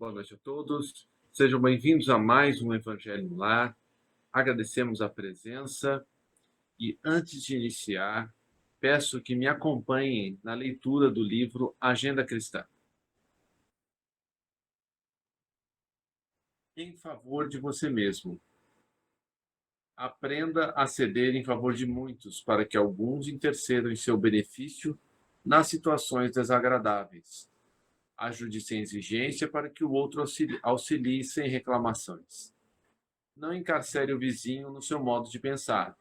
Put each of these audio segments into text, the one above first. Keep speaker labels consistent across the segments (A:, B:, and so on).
A: Boa noite a todos. Sejam bem-vindos a mais um Evangelho no Lar. Agradecemos a presença e, antes de iniciar, peço que me acompanhem na leitura do livro Agenda Cristã. Em favor de você mesmo. Aprenda a ceder em favor de muitos, para que alguns intercedam em seu benefício nas situações desagradáveis. Ajude sem exigência para que o outro auxilie sem reclamações. Não encarcere o vizinho no seu modo de pensar.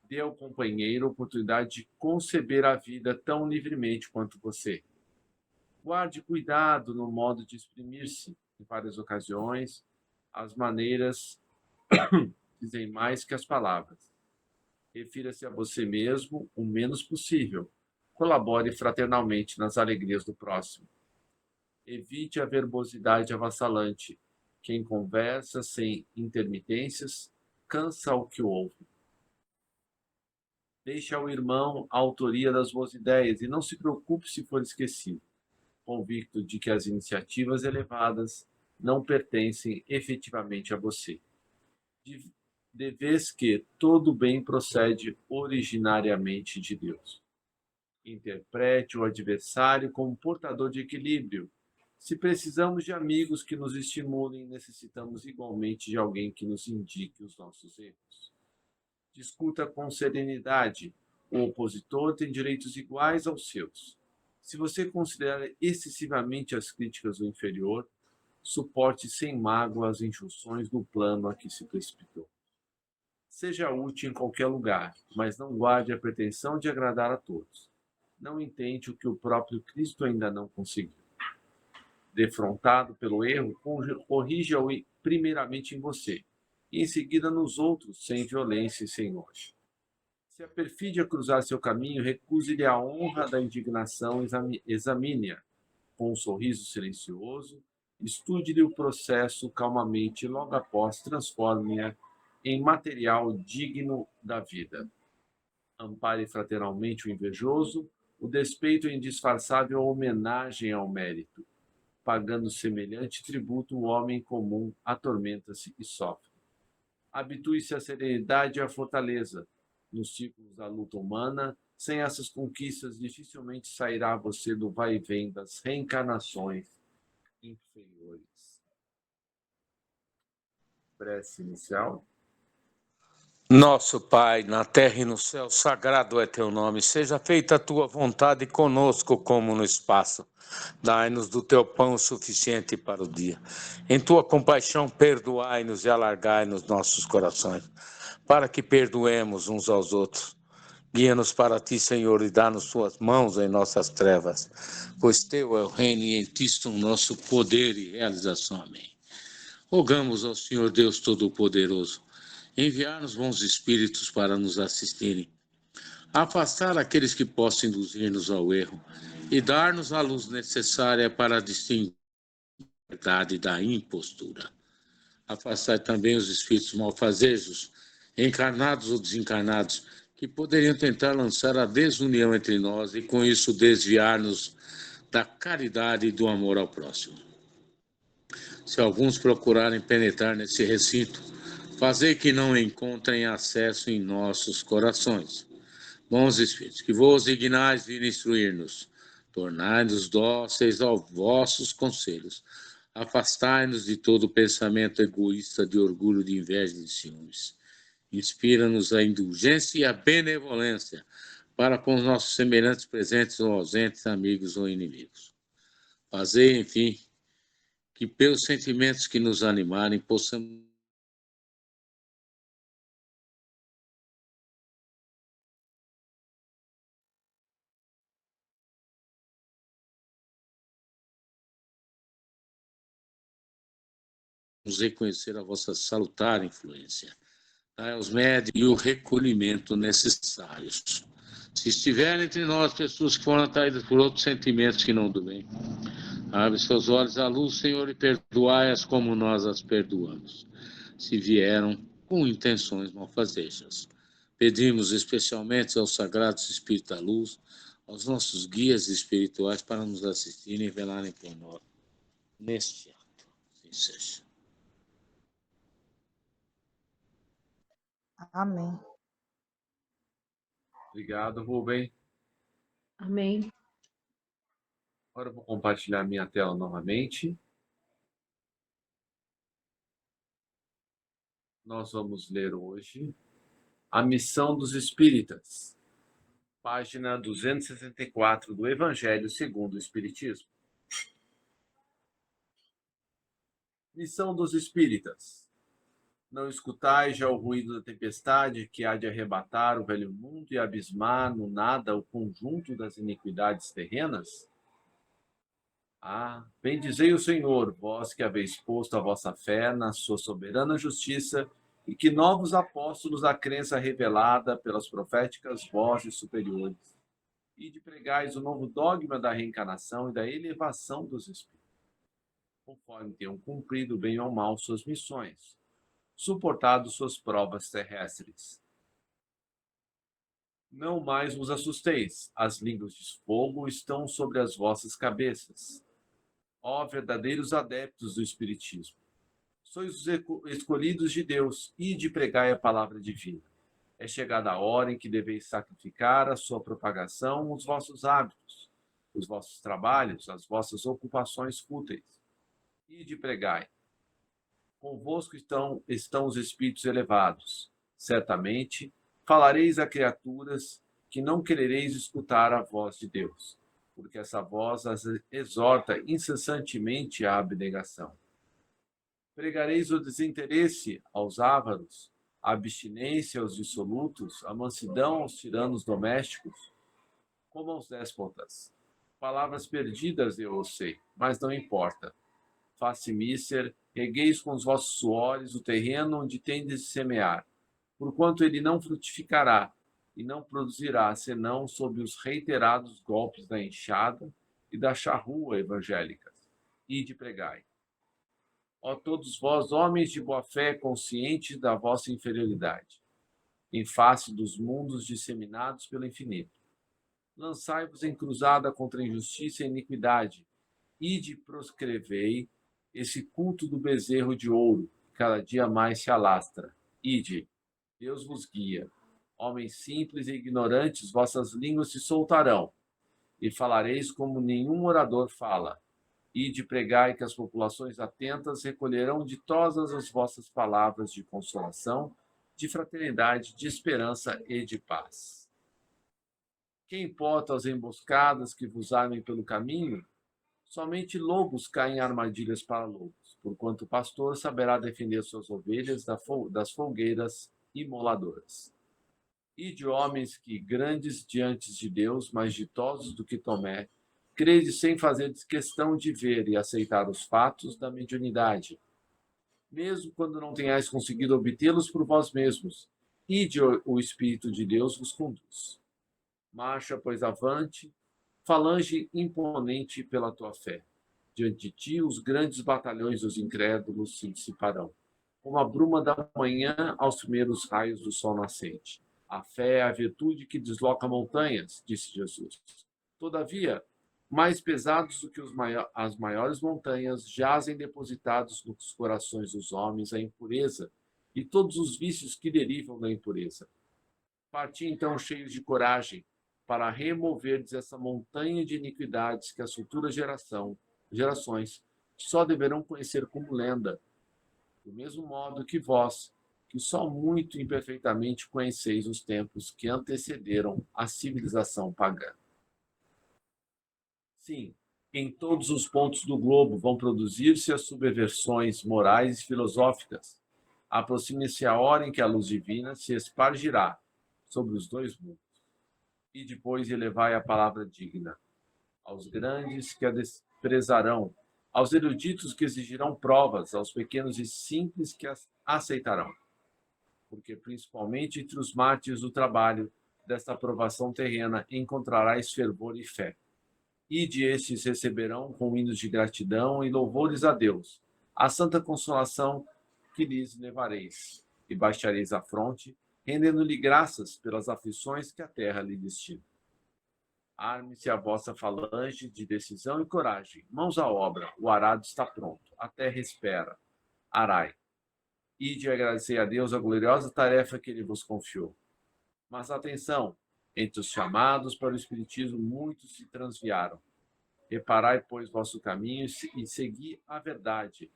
A: Dê ao companheiro a oportunidade de conceber a vida tão livremente quanto você. Guarde cuidado no modo de exprimir-se. Em várias ocasiões, as maneiras dizem mais que as palavras. Refira-se a você mesmo o menos possível. Colabore fraternalmente nas alegrias do próximo. Evite a verbosidade avassalante. Quem conversa sem intermitências cansa o que ouve. Deixe ao irmão a autoria das boas ideias e não se preocupe se for esquecido, convicto de que as iniciativas elevadas não pertencem efetivamente a você. De vez que todo bem procede originariamente de Deus. Interprete o adversário como portador de equilíbrio. Se precisamos de amigos que nos estimulem, necessitamos igualmente de alguém que nos indique os nossos erros. Discuta com serenidade. O opositor tem direitos iguais aos seus. Se você considera excessivamente as críticas do inferior, suporte sem mágoa as injunções do plano a que se precipitou. Seja útil em qualquer lugar, mas não guarde a pretensão de agradar a todos. Não intente o que o próprio Cristo ainda não conseguiu. Defrontado pelo erro, corrija-o primeiramente em você, e em seguida nos outros, sem violência e sem nojo. Se a perfídia cruzar seu caminho, recuse-lhe a honra da indignação, examine-a com um sorriso silencioso, estude-lhe o processo calmamente e logo após transforme-a em material digno da vida. Ampare fraternalmente o invejoso, o despeito em disfarçável homenagem ao mérito. Pagando semelhante tributo, o homem comum atormenta-se e sofre. Habitue-se à serenidade e à fortaleza. Nos ciclos da luta humana, sem essas conquistas, dificilmente sairá você do vai-vém das reencarnações inferiores. Prece inicial.
B: Nosso Pai, na terra e no céu, sagrado é teu nome. Seja feita a tua vontade conosco como no espaço. Dai-nos do teu pão suficiente para o dia. Em tua compaixão, perdoai-nos e alargai-nos nossos corações, para que perdoemos uns aos outros. Guia-nos para ti, Senhor, e dá-nos tuas mãos em nossas trevas, pois teu é o reino e em ti está o nosso poder e realização. Amém. Rogamos ao Senhor Deus Todo-Poderoso enviar-nos bons espíritos para nos assistirem, afastar aqueles que possam induzir-nos ao erro e dar-nos a luz necessária para distinguir a verdade da impostura. Afastar também os espíritos malfazejos, encarnados ou desencarnados, que poderiam tentar lançar a desunião entre nós e com isso desviar-nos da caridade e do amor ao próximo. Se alguns procurarem penetrar nesse recinto, fazei que não encontrem acesso em nossos corações. Bons Espíritos, que vos dignais vir instruir-nos, tornai-nos dóceis aos vossos conselhos, afastai-nos de todo pensamento egoísta, de orgulho, de inveja e de ciúmes. Inspira-nos a indulgência e a benevolência para com os nossos semelhantes presentes ou ausentes, amigos ou inimigos. Fazei, enfim, que pelos sentimentos que nos animarem, possamos reconhecer a vossa salutar influência. Dai aos médicos e o recolhimento necessários. Se estiverem entre nós pessoas que foram atraídas por outros sentimentos que não do bem, abre seus olhos à luz, Senhor, e perdoai-as como nós as perdoamos. Se vieram com intenções malfazejas, pedimos especialmente aos sagrados Espíritos da Luz, aos nossos guias espirituais para nos assistirem e velarem por nós neste ato. seja.
C: Amém.
A: Obrigado, Rubem.
D: Amém.
A: Agora eu vou compartilhar minha tela novamente. Nós vamos ler hoje A Missão dos Espíritas, página 264 do Evangelho segundo o Espiritismo. Missão dos Espíritas. Não escutais já o ruído da tempestade que há de arrebatar o velho mundo e abismar no nada o conjunto das iniquidades terrenas? Bendizei o Senhor, vós que haveis posto a vossa fé na sua soberana justiça e que novos apóstolos da crença revelada pelas proféticas vozes superiores, e de pregais o novo dogma da reencarnação e da elevação dos espíritos, conforme tenham cumprido bem ou mal suas missões, suportado suas provas terrestres. Não mais vos assusteis, as línguas de fogo estão sobre as vossas cabeças. Ó verdadeiros adeptos do Espiritismo, sois os escolhidos de Deus, e de pregai a palavra divina. É chegada a hora em que deveis sacrificar a sua propagação, os vossos hábitos, os vossos trabalhos, as vossas ocupações fúteis. E de pregai. Convosco estão os espíritos elevados. Certamente falareis a criaturas que não querereis escutar a voz de Deus, porque essa voz as exorta incessantemente à abnegação. Pregareis o desinteresse aos ávaros, a abstinência aos dissolutos, a mansidão aos tiranos domésticos, como aos déspotas. Palavras perdidas eu os sei, mas não importa. Face míser, regueis com os vossos suores o terreno onde tendes de semear, porquanto ele não frutificará, e não produzirá, senão sob os reiterados golpes da enxada e da charrua evangélicas. Ide pregai. Ó todos vós, homens de boa fé, conscientes da vossa inferioridade, em face dos mundos disseminados pelo infinito, lançai-vos em cruzada contra a injustiça e a iniquidade, ide proscrevei esse culto do bezerro de ouro, que cada dia mais se alastra. Ide, Deus vos guia. Homens simples e ignorantes, vossas línguas se soltarão, e falareis como nenhum orador fala. Ide pregai que as populações atentas recolherão ditosas as vossas palavras de consolação, de fraternidade, de esperança e de paz. Que importa as emboscadas que vos armem pelo caminho? Somente lobos caem em armadilhas para lobos, porquanto o pastor saberá defender suas ovelhas das folgueiras imoladoras. E de homens que, grandes diante de Deus, mais ditosos do que Tomé, crede sem fazer questão de ver e aceitar os fatos da mediunidade, mesmo quando não tenhais conseguido obtê-los por vós mesmos, ide o Espírito de Deus vos conduz. Marcha, pois, avante, falange imponente pela tua fé. Diante de ti, os grandes batalhões dos incrédulos se dissiparão, como a bruma da manhã aos primeiros raios do sol nascente. A fé é a virtude que desloca montanhas, disse Jesus. Todavia, mais pesados do que as maiores montanhas, jazem depositados nos corações dos homens a impureza e todos os vícios que derivam da impureza. Parti então cheios de coragem para removerdes essa montanha de iniquidades que as futuras gerações só deverão conhecer como lenda, do mesmo modo que vós, que só muito imperfeitamente conheceis os tempos que antecederam a civilização pagã. Sim, em todos os pontos do globo vão produzir-se as subversões morais e filosóficas. Aproxime-se a hora em que a luz divina se espargirá sobre os dois mundos. E depois elevai a palavra digna aos grandes que a desprezarão, aos eruditos que exigirão provas, aos pequenos e simples que as aceitarão. Porque principalmente entre os mártires do trabalho desta aprovação terrena encontrarás fervor e fé. E de estes receberão com hinos de gratidão e louvores a Deus, a santa consolação que lhes levareis, e baixareis a fronte, rendendo-lhe graças pelas aflições que a terra lhe destina. Arme-se a vossa falange de decisão e coragem. Mãos à obra, o arado está pronto. A terra espera. Arai. Ide agradecer a Deus a gloriosa tarefa que ele vos confiou. Mas atenção, entre os chamados para o Espiritismo, muitos se transviaram. Reparai, pois, vosso caminho e segui a verdade.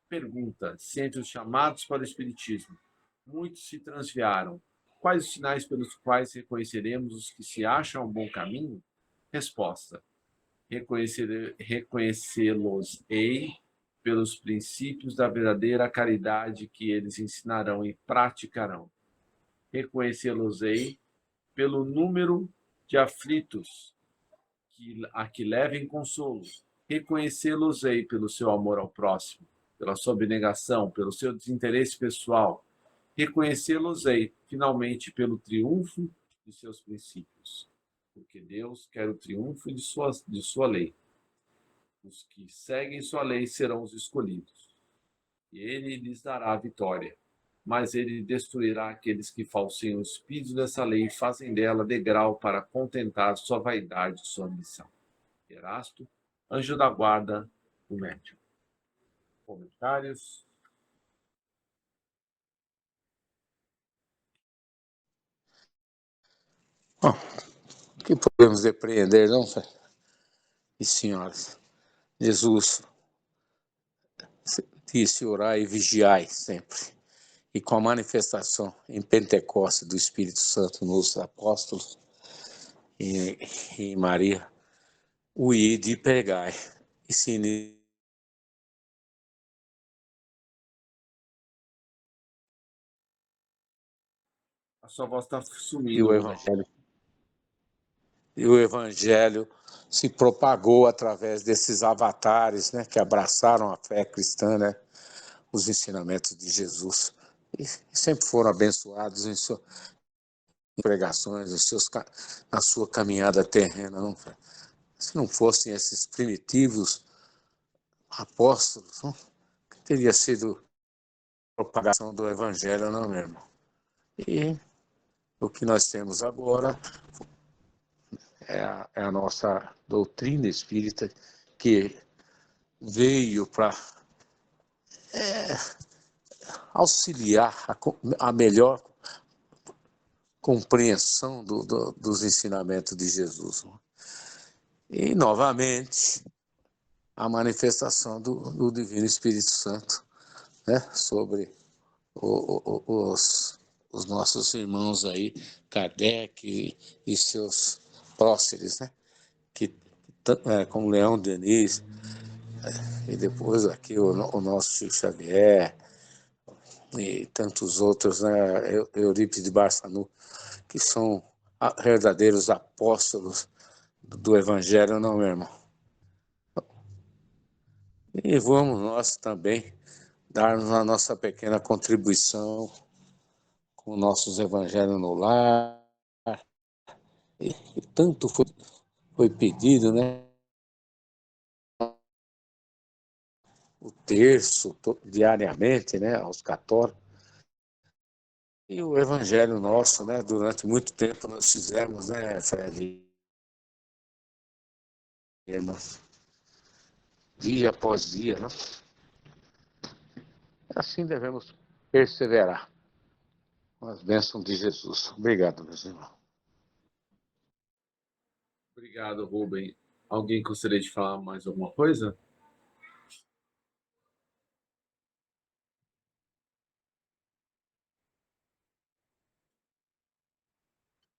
A: Pergunta: se entre os chamados para o Espiritismo, muitos se transviaram, quais os sinais pelos quais reconheceremos os que se acham um bom caminho? Resposta: reconhecê-los-ei pelos princípios da verdadeira caridade que eles ensinarão e praticarão. Reconhecê-los-ei pelo número de aflitos a que levem consolo. Reconhecê-los-ei pelo seu amor ao próximo, pela sua abnegação, pelo seu desinteresse pessoal. Reconhecê-los-ei, finalmente, pelo triunfo de seus princípios. Porque Deus quer o triunfo de sua lei. Os que seguem sua lei serão os escolhidos. E ele lhes dará a vitória. Mas ele destruirá aqueles que falseiam o espírito dessa lei e fazem dela degrau para contentar sua vaidade e sua ambição. Erasto, anjo da guarda do médium. Comentários?
B: Bom, o que podemos depreender, não, e senhoras? Jesus disse: orai e vigiai sempre. E com a manifestação em Pentecostes do Espírito Santo nos apóstolos e em Maria, o ide e pregai. E se
A: A sua voz está
B: e
A: sumindo,
B: o
A: Rubem.
B: evangelho se propagou através desses avatares, né, que abraçaram a fé cristã, né, os ensinamentos de Jesus, e sempre foram abençoados em suas pregações, na sua caminhada terrena. Não? Se não fossem esses primitivos apóstolos, não? Teria sido propagação do evangelho, não mesmo? E o que nós temos agora é a nossa doutrina espírita, que veio para auxiliar a melhor compreensão dos ensinamentos de Jesus. E, novamente, a manifestação do Divino Espírito Santo, né, sobre os nossos irmãos aí, Kardec e seus próceres, né, que, como Leão Denis, e depois aqui o nosso Chico Xavier, e tantos outros, né, Eurípides de Barçanu, que são verdadeiros apóstolos do Evangelho, não, meu irmão? E vamos nós também darmos a nossa pequena contribuição com nossos Evangelhos no lar. E tanto foi pedido, né? O terço diariamente, né, aos católicos. E o Evangelho nosso, né, durante muito tempo nós fizemos, né, Fred? Dia após dia, né? Assim devemos perseverar com as bênçãos de Jesus. Obrigado, meus irmãos.
A: Obrigado, Rubem. Alguém gostaria de falar mais alguma coisa?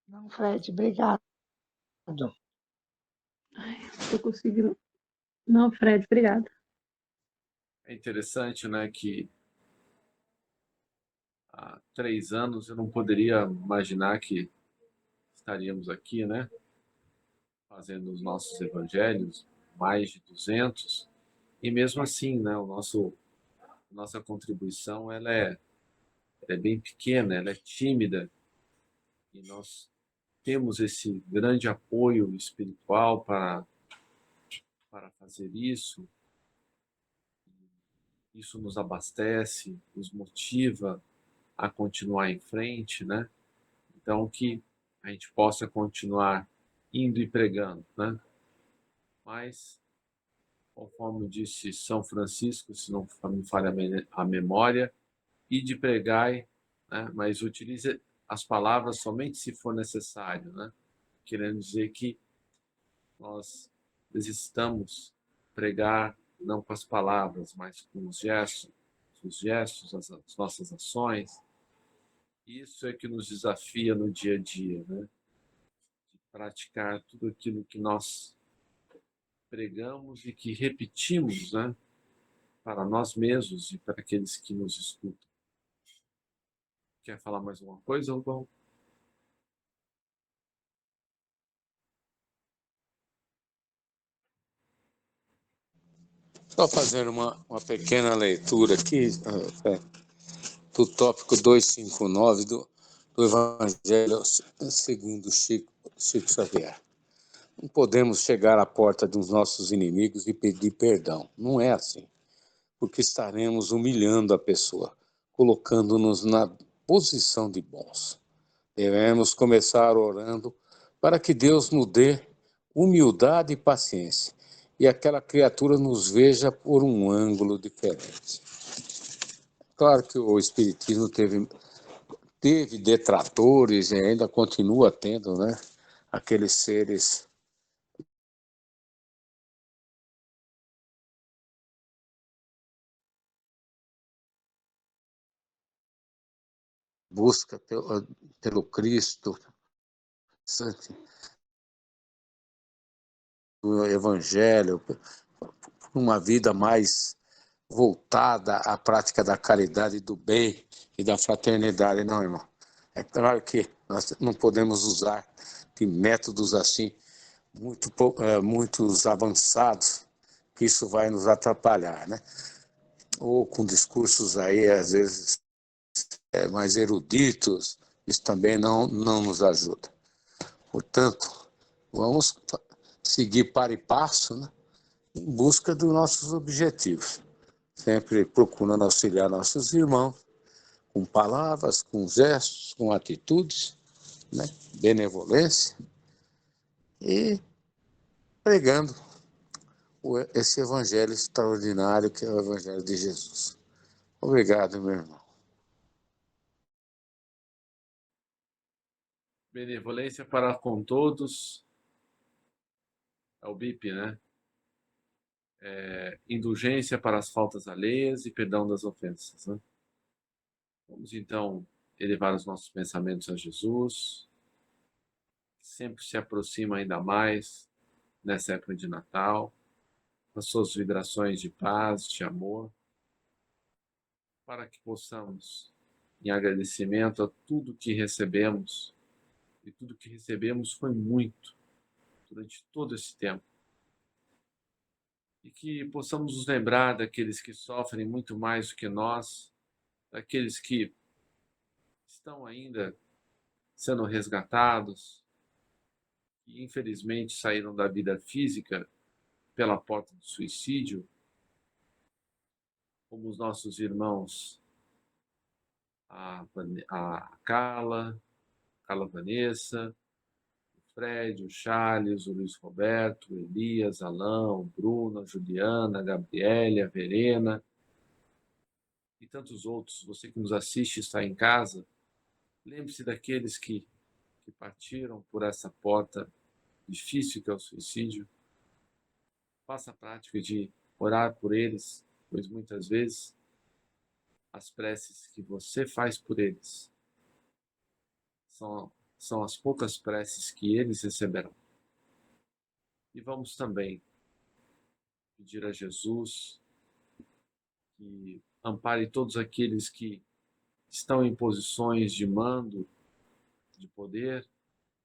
C: Não, Fred, obrigado.
D: Estou conseguindo. Não, Fred, obrigada.
A: É interessante, né, que há 3 anos eu não poderia imaginar que estaríamos aqui, né, fazendo os nossos evangelhos, mais de 200, e mesmo assim, né, nossa contribuição ela é bem pequena, ela é tímida, e nós temos esse grande apoio espiritual para fazer isso. Isso nos abastece, nos motiva a continuar em frente, né? Então, que a gente possa continuar indo e pregando, né? Mas, conforme disse São Francisco, se não me falha a memória, ide pregai, né? Mas utilize as palavras somente se for necessário, né? Querendo dizer que nós necessitamos pregar não com as palavras, mas com os gestos, as nossas ações. Isso é que nos desafia no dia a dia, né? De praticar tudo aquilo que nós pregamos e que repetimos, né? Para nós mesmos e para aqueles que nos escutam. Quer falar mais alguma coisa, Rubão?
B: Só fazer uma pequena leitura aqui do tópico 259 do Evangelho segundo Chico Xavier. Não podemos chegar à porta dos nossos inimigos e pedir perdão. Não é assim, porque estaremos humilhando a pessoa, colocando-nos na posição de bons. Devemos começar orando para que Deus nos dê humildade e paciência, e aquela criatura nos veja por um ângulo diferente. Claro que o Espiritismo teve detratores e ainda continua tendo, né? Aqueles seres busca pelo Cristo, do Evangelho, uma vida mais voltada à prática da caridade, do bem e da fraternidade, não, irmão. É claro que nós não podemos usar de métodos assim muitos avançados, que isso vai nos atrapalhar, né? Ou com discursos aí, às vezes, mais eruditos, isso também não nos ajuda. Portanto, vamos seguir para e passo, né, em busca dos nossos objetivos, sempre procurando auxiliar nossos irmãos com palavras, com gestos, com atitudes, né, benevolência e pregando esse evangelho extraordinário que é o evangelho de Jesus. Obrigado, meu irmão.
A: Benevolência para com todos, é o BIP, né? Indulgência para as faltas alheias e perdão das ofensas, né? Vamos então elevar os nossos pensamentos a Jesus, que sempre se aproxima ainda mais nessa época de Natal, com as suas vibrações de paz, de amor, para que possamos, em agradecimento a tudo que recebemos, e tudo que recebemos foi muito durante todo esse tempo, e que possamos nos lembrar daqueles que sofrem muito mais do que nós, daqueles que estão ainda sendo resgatados, que infelizmente saíram da vida física pela porta do suicídio, como os nossos irmãos, a Carla Vanessa, o Fred, o Charles, o Luiz Roberto, o Elias, Alain, o Bruno, a Juliana, a Gabriele, a Verena e tantos outros. Você que nos assiste está em casa, lembre-se daqueles que partiram por essa porta difícil que é o suicídio. Faça a prática de orar por eles, pois muitas vezes as preces que você faz por eles são as poucas preces que eles receberão. E vamos também pedir a Jesus que ampare todos aqueles que estão em posições de mando, de poder,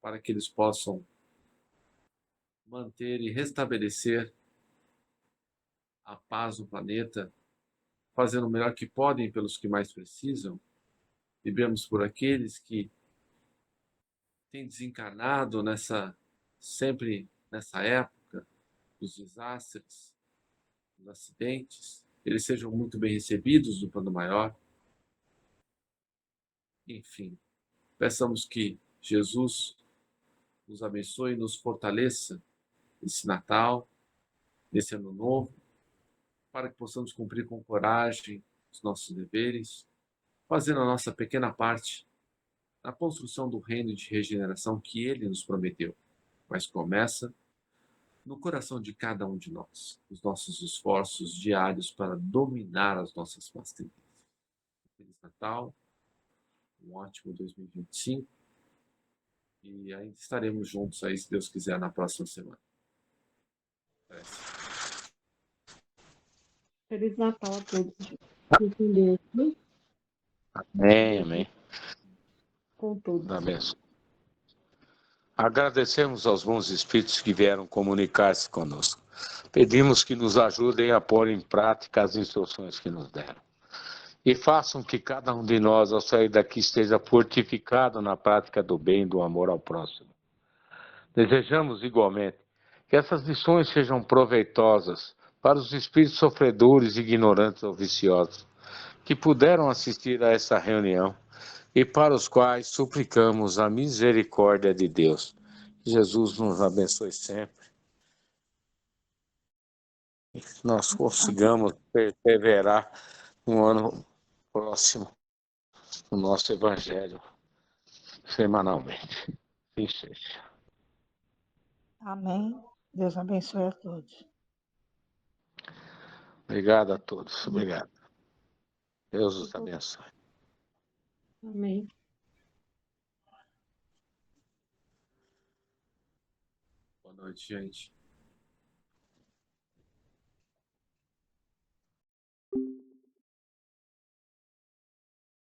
A: para que eles possam manter e restabelecer a paz no planeta, fazendo o melhor que podem pelos que mais precisam. Vivemos por aqueles que têm desencarnado sempre nessa época dos desastres, dos acidentes, eles sejam muito bem recebidos no plano maior. Enfim, peçamos que Jesus nos abençoe e nos fortaleça nesse Natal, nesse Ano Novo, para que possamos cumprir com coragem os nossos deveres, fazendo a nossa pequena parte na construção do reino de regeneração que Ele nos prometeu, mas começa no coração de cada um de nós, os nossos esforços diários para dominar as nossas más tendências. Feliz Natal, um ótimo 2025 e ainda estaremos juntos aí, se Deus quiser, na próxima semana.
D: Feliz Natal a todos. Com Deus, né?
B: Amém, amém.
D: Com todos.
B: Amém. Agradecemos aos bons espíritos que vieram comunicar-se conosco. Pedimos que nos ajudem a pôr em prática as instruções que nos deram. E façam que cada um de nós, ao sair daqui, esteja fortificado na prática do bem e do amor ao próximo. Desejamos, igualmente, que essas lições sejam proveitosas para os espíritos sofredores, ignorantes ou viciosos, que puderam assistir a essa reunião e para os quais suplicamos a misericórdia de Deus. Que Jesus nos abençoe sempre. Que nós consigamos perseverar no ano próximo no nosso Evangelho, semanalmente. Assim seja.
C: Amém. Deus abençoe a todos.
B: Obrigado a todos. Obrigado. Deus os abençoe.
D: Amém.
A: Boa noite, gente.